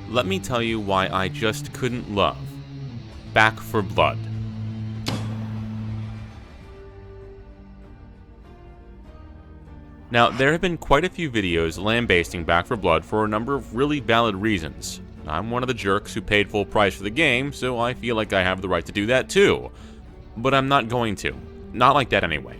let me tell you why I just couldn't love Back 4 Blood. Now, there have been quite a few videos lambasting Back 4 Blood for a number of really valid reasons. I'm one of the jerks who paid full price for the game, so I feel like I have the right to do that too. But I'm not going to. Not like that anyway.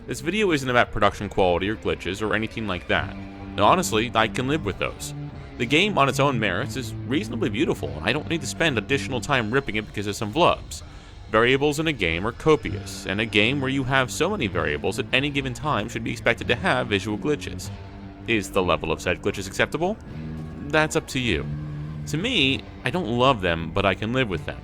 This video isn't about production quality or glitches or anything like that. And honestly, I can live with those. The game on its own merits is reasonably beautiful, and I don't need to spend additional time ripping it because of some flubs. Variables in a game are copious, and a game where you have so many variables at any given time should be expected to have visual glitches. Is the level of said glitches acceptable? That's up to you. To me, I don't love them, but I can live with them.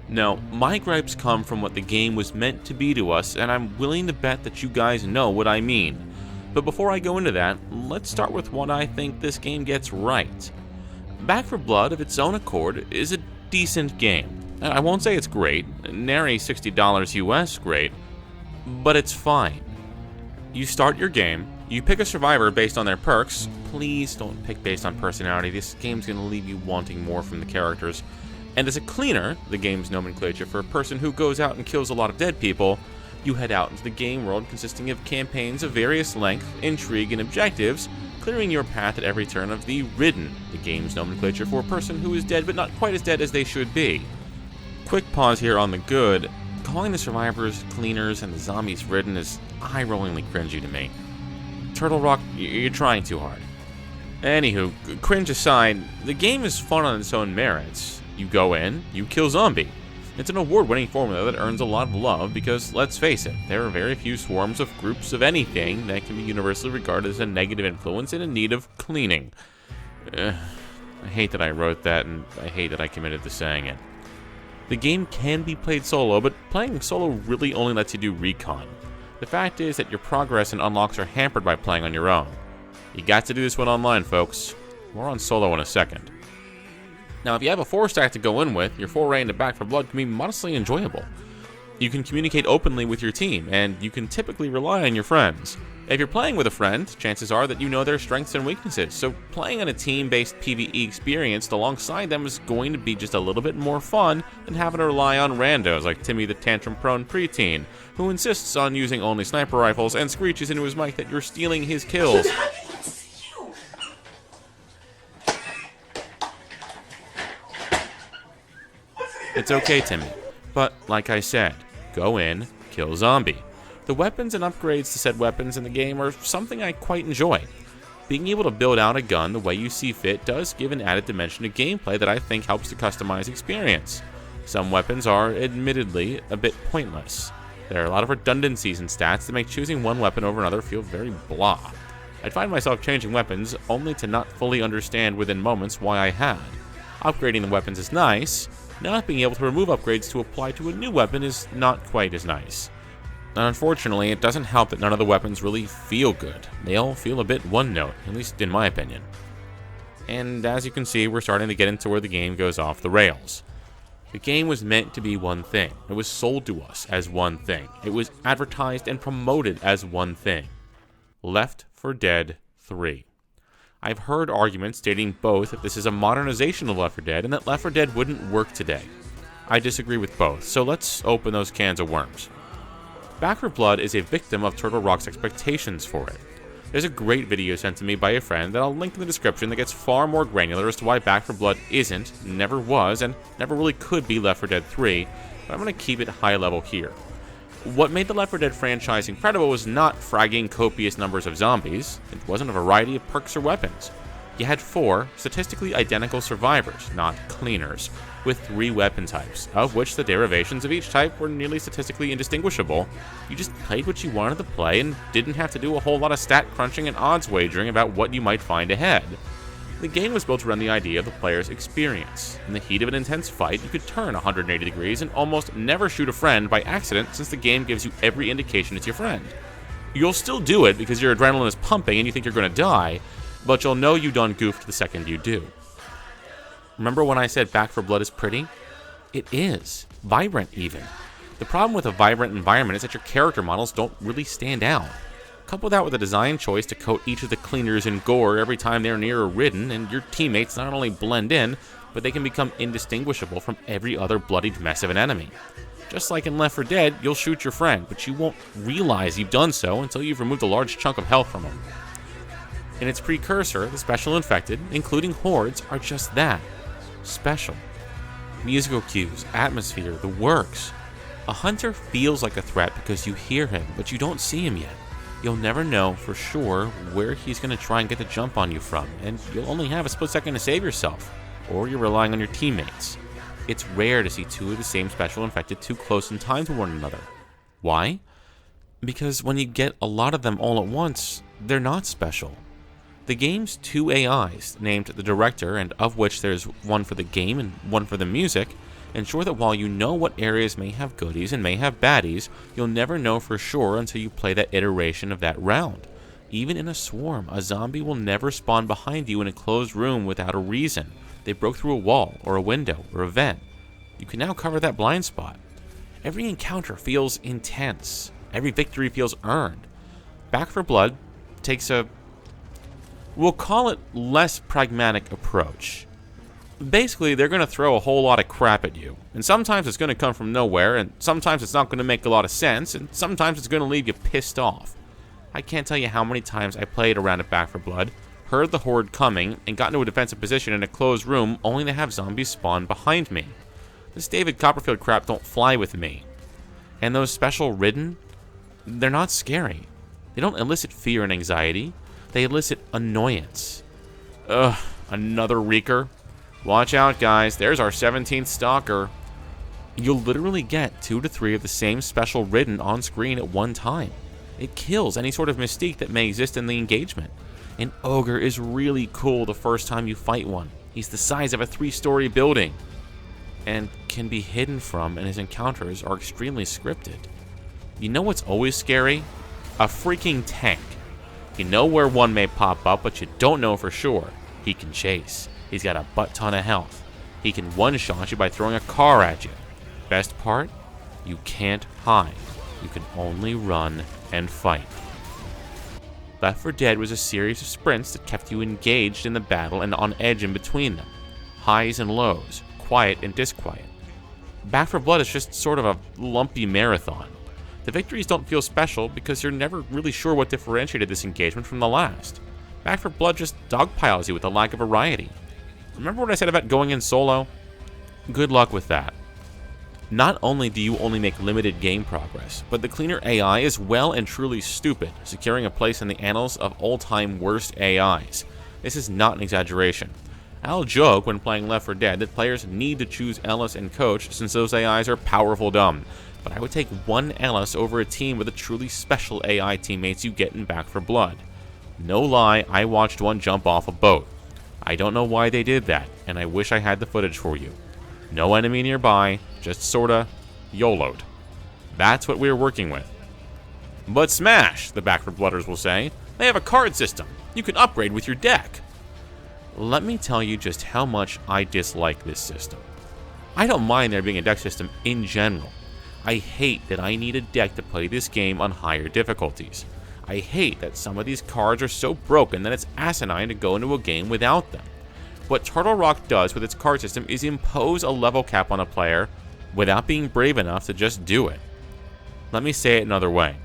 Now, my gripes come from what the game was meant to be to us, and I'm willing to bet that you guys know what I mean. But before I go into that, let's start with what I think this game gets right. Back 4 Blood, of its own accord, is a decent game. I won't say it's great, nary $60 US great, but it's fine. You start your game, you pick a survivor based on their perks. Please don't pick based on personality, this game's gonna leave you wanting more from the characters. And as a cleaner, the game's nomenclature for a person who goes out and kills a lot of dead people, you head out into the game world consisting of campaigns of various length, intrigue, and objectives, clearing your path at every turn of the Ridden, the game's nomenclature for a person who is dead but not quite as dead as they should be. Quick pause here on the good. Calling the survivors cleaners and the zombies Ridden is eye-rollingly cringy to me. Turtle Rock, you're trying too hard. Anywho, cringe aside, the game is fun on its own merits. You go in, you kill zombie. It's an award-winning formula that earns a lot of love because, let's face it, there are very few swarms of groups of anything that can be universally regarded as a negative influence and in need of cleaning. I hate that I wrote that, and I hate that I committed to saying it. The game can be played solo, but playing solo really only lets you do recon. The fact is that your progress and unlocks are hampered by playing on your own. You got to do this one online, folks. More on solo in a second. Now, if you have a 4-stack to go in with, your foray into Back 4 Blood can be modestly enjoyable. You can communicate openly with your team, and you can typically rely on your friends. If you're playing with a friend, chances are that you know their strengths and weaknesses, so playing on a team-based PvE experience alongside them is going to be just a little bit more fun than having to rely on randos like Timmy the tantrum-prone preteen, who insists on using only sniper rifles and screeches into his mic that you're stealing his kills. It's okay, Timmy, but like I said, go in, kill zombie. The weapons and upgrades to said weapons in the game are something I quite enjoy. Being able to build out a gun the way you see fit does give an added dimension to gameplay that I think helps to customize experience. Some weapons are, admittedly, a bit pointless. There are a lot of redundancies in stats that make choosing one weapon over another feel very blah. I'd find myself changing weapons only to not fully understand within moments why I had. Upgrading the weapons is nice, not being able to remove upgrades to apply to a new weapon is not quite as nice. And unfortunately, it doesn't help that none of the weapons really feel good. They all feel a bit one-note, at least in my opinion. And as you can see, we're starting to get into where the game goes off the rails. The game was meant to be one thing. It was sold to us as one thing. It was advertised and promoted as one thing. Left 4 Dead 3. I've heard arguments stating both that this is a modernization of Left 4 Dead and that Left 4 Dead wouldn't work today. I disagree with both, so let's open those cans of worms. Back 4 Blood is a victim of Turtle Rock's expectations for it. There's a great video sent to me by a friend that I'll link in the description that gets far more granular as to why Back 4 Blood isn't, never was, and never really could be Left 4 Dead 3, but I'm going to keep it high level here. What made the Left 4 Dead franchise incredible was not fragging copious numbers of zombies. It wasn't a variety of perks or weapons. You had 4 statistically identical survivors, not cleaners, with 3 weapon types, of which the derivations of each type were nearly statistically indistinguishable. You just played what you wanted to play and didn't have to do a whole lot of stat crunching and odds wagering about what you might find ahead. The game was built around the idea of the player's experience. In the heat of an intense fight, you could turn 180 degrees and almost never shoot a friend by accident since the game gives you every indication it's your friend. You'll still do it because your adrenaline is pumping and you think you're going to die, but you'll know you done goofed the second you do. Remember when I said Back 4 Blood is pretty? It is. Vibrant, even. The problem with a vibrant environment is that your character models don't really stand out. Couple that with a design choice to coat each of the cleaners in gore every time they're near a ridden, and your teammates not only blend in, but they can become indistinguishable from every other bloodied mess of an enemy. Just like in Left 4 Dead, you'll shoot your friend, but you won't realize you've done so until you've removed a large chunk of health from him. In its precursor, the Special Infected, including hordes, are just that. Special. Musical cues, atmosphere, the works. A hunter feels like a threat because you hear him, but you don't see him yet. You'll never know for sure where he's going to try and get the jump on you from, and you'll only have a split second to save yourself, or you're relying on your teammates. It's rare to see two of the same Special Infected too close in time to one another. Why? Because when you get a lot of them all at once, they're not special. The game's two AIs, named the Director, and of which there's one for the game and one for the music, ensure that while you know what areas may have goodies and may have baddies, you'll never know for sure until you play that iteration of that round. Even in a swarm, a zombie will never spawn behind you in a closed room without a reason. They broke through a wall, or a window, or a vent. You can now cover that blind spot. Every encounter feels intense. Every victory feels earned. Back 4 Blood takes a, we'll call it, less pragmatic approach. Basically, they're going to throw a whole lot of crap at you. And sometimes it's going to come from nowhere, and sometimes it's not going to make a lot of sense, and sometimes it's going to leave you pissed off. I can't tell you how many times I played around at Back 4 Blood, heard the horde coming, and got into a defensive position in a closed room only to have zombies spawn behind me. This David Copperfield crap don't fly with me. And those special ridden, they're not scary. They don't elicit fear and anxiety. They elicit annoyance. Ugh, another reeker. Watch out, guys. There's our 17th stalker. You'll literally get 2 to 3 of the same special ridden on screen at one time. It kills any sort of mystique that may exist in the engagement. An ogre is really cool the first time you fight one. He's the size of a 3-story building and can be hidden from, and his encounters are extremely scripted. You know what's always scary? A freaking tank. You know where one may pop up, but you don't know for sure. He can chase. He's got a butt ton of health. He can one-shot you by throwing a car at you. Best part? You can't hide. You can only run and fight. Left 4 Dead was a series of sprints that kept you engaged in the battle and on edge in between them. Highs and lows, quiet and disquiet. Back 4 Blood is just sort of a lumpy marathon. The victories don't feel special because you're never really sure what differentiated this engagement from the last. Back 4 Blood just dogpiles you with a lack of variety. Remember what I said about going in solo? Good luck with that. Not only do you only make limited game progress, but the cleaner AI is well and truly stupid, securing a place in the annals of all-time worst AIs. This is not an exaggeration. I'll joke when playing Left 4 Dead that players need to choose Ellis and Coach since those AIs are powerful dumb, but I would take one Ellis over a team with the truly special AI teammates you get in Back 4 Blood. No lie, I watched one jump off a boat. I don't know why they did that, and I wish I had the footage for you. No enemy nearby, just sorta YOLO'd. That's what we're working with. But smash, the Back 4 Blooders will say. They have a card system. You can upgrade with your deck. Let me tell you just how much I dislike this system. I don't mind there being a deck system in general. I hate that I need a deck to play this game on higher difficulties. I hate that some of these cards are so broken that it's asinine to go into a game without them. What Turtle Rock does with its card system is impose a level cap on a player without being brave enough to just do it. Let me say it another way.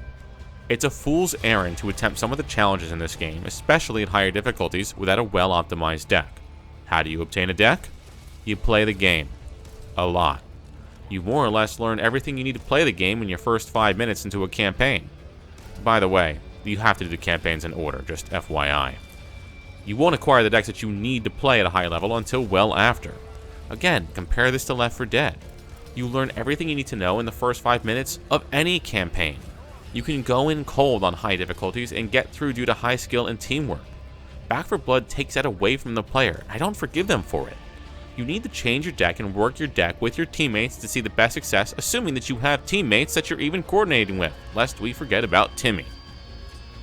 It's a fool's errand to attempt some of the challenges in this game, especially at higher difficulties, without a well-optimized deck. How do you obtain a deck? You play the game. A lot. You more or less learn everything you need to play the game in your first 5 minutes into a campaign. By the way, you have to do the campaigns in order, just FYI. You won't acquire the decks that you need to play at a high level until well after. Again, compare this to Left 4 Dead. You learn everything you need to know in the first 5 minutes of any campaign. You can go in cold on high difficulties and get through due to high skill and teamwork. Back 4 Blood takes that away from the player. I don't forgive them for it. You need to change your deck and work your deck with your teammates to see the best success, assuming that you have teammates that you're even coordinating with, lest we forget about Timmy.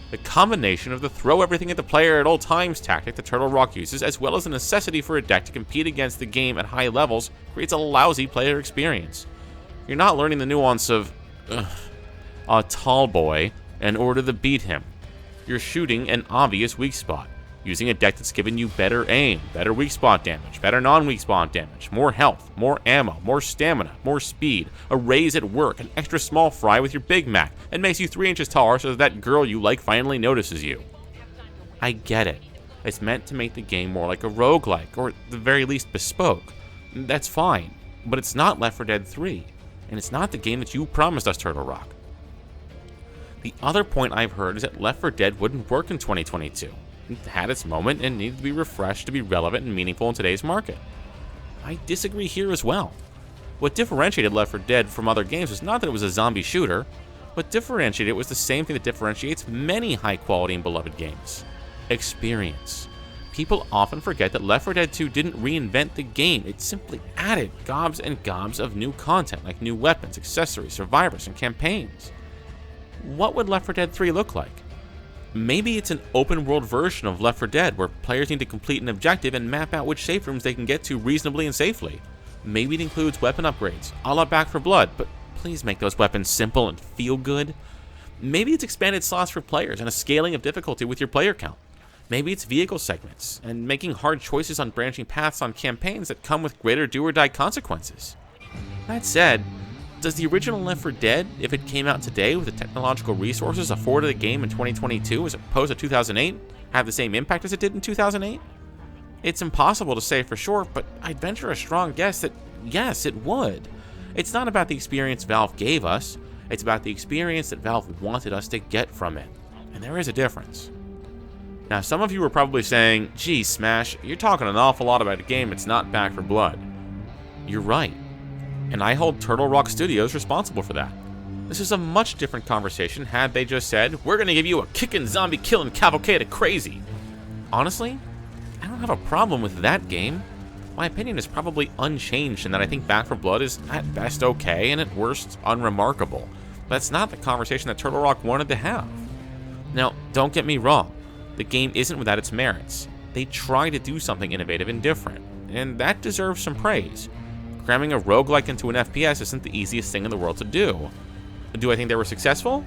The combination of the throw everything at the player at all times tactic that Turtle Rock uses, as well as the necessity for a deck to compete against the game at high levels, creates a lousy player experience. You're not learning the nuance of a tall boy in order to beat him. You're shooting an obvious weak spot, using a deck that's given you better aim, better weak spot damage, better non-weak spot damage, more health, more ammo, more stamina, more speed, a raise at work, an extra small fry with your Big Mac, and makes you 3 inches taller so that girl you like finally notices you. I get it. It's meant to make the game more like a roguelike, or at the very least bespoke. That's fine, but it's not Left 4 Dead 3, and it's not the game that you promised us, Turtle Rock. The other point I've heard is that Left 4 Dead wouldn't work in 2022. It had its moment and needed to be refreshed to be relevant and meaningful in today's market. I disagree here as well. What differentiated Left 4 Dead from other games was not that it was a zombie shooter. What differentiated it was the same thing that differentiates many high-quality and beloved games: experience. People often forget that Left 4 Dead 2 didn't reinvent the game, it simply added gobs and gobs of new content like new weapons, accessories, survivors, and campaigns. What would Left 4 Dead 3 look like? Maybe it's an open-world version of Left 4 Dead where players need to complete an objective and map out which safe rooms they can get to reasonably and safely. Maybe it includes weapon upgrades, a la Back 4 Blood, but please make those weapons simple and feel good. Maybe it's expanded slots for players and a scaling of difficulty with your player count. Maybe it's vehicle segments and making hard choices on branching paths on campaigns that come with greater do-or-die consequences. That said, does the original Left 4 Dead, if it came out today with the technological resources afforded the game in 2022 as opposed to 2008, have the same impact as it did in 2008? It's impossible to say for sure, but I'd venture a strong guess that yes, it would. It's not about the experience Valve gave us, it's about the experience that Valve wanted us to get from it. And there is a difference. Now, some of you are probably saying, "Geez, Smash, you're talking an awful lot about a game that's not Back 4 Blood." You're right. And I hold Turtle Rock Studios responsible for that. This is a much different conversation had they just said, "We're gonna give you a kickin' zombie killing cavalcade of crazy." Honestly, I don't have a problem with that game. My opinion is probably unchanged in that I think Back 4 Blood is at best okay and at worst unremarkable. That's not the conversation that Turtle Rock wanted to have. Now, don't get me wrong. The game isn't without its merits. They try to do something innovative and different, and that deserves some praise. Cramming a roguelike into an FPS isn't the easiest thing in the world to do. Do I think they were successful?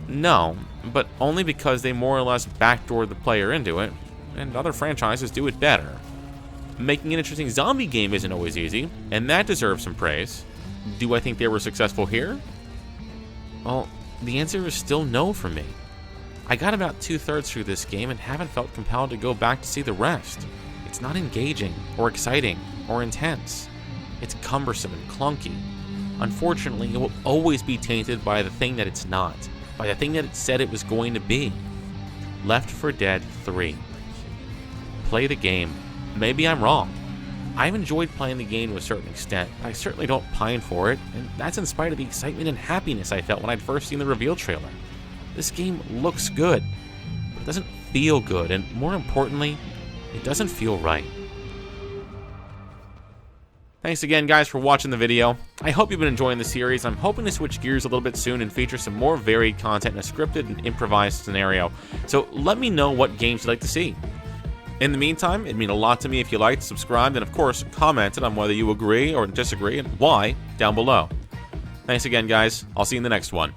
No, but only because they more or less backdoored the player into it, and other franchises do it better. Making an interesting zombie game isn't always easy, and that deserves some praise. Do I think they were successful here? Well, the answer is still no for me. I got about 2/3 through this game and haven't felt compelled to go back to see the rest. It's not engaging, or exciting, or intense. It's cumbersome and clunky. Unfortunately, it will always be tainted by the thing that it's not, by the thing that it said it was going to be. Left 4 Dead 3. Play the game. Maybe I'm wrong. I've enjoyed playing the game to a certain extent, but I certainly don't pine for it, and that's in spite of the excitement and happiness I felt when I'd first seen the reveal trailer. This game looks good, but it doesn't feel good, and more importantly, it doesn't feel right. Thanks again, guys, for watching the video. I hope you've been enjoying the series. I'm hoping to switch gears a little bit soon and feature some more varied content in a scripted and improvised scenario. So let me know what games you'd like to see. In the meantime, it'd mean a lot to me if you liked, subscribed, and of course, commented on whether you agree or disagree and why down below. Thanks again, guys. I'll see you in the next one.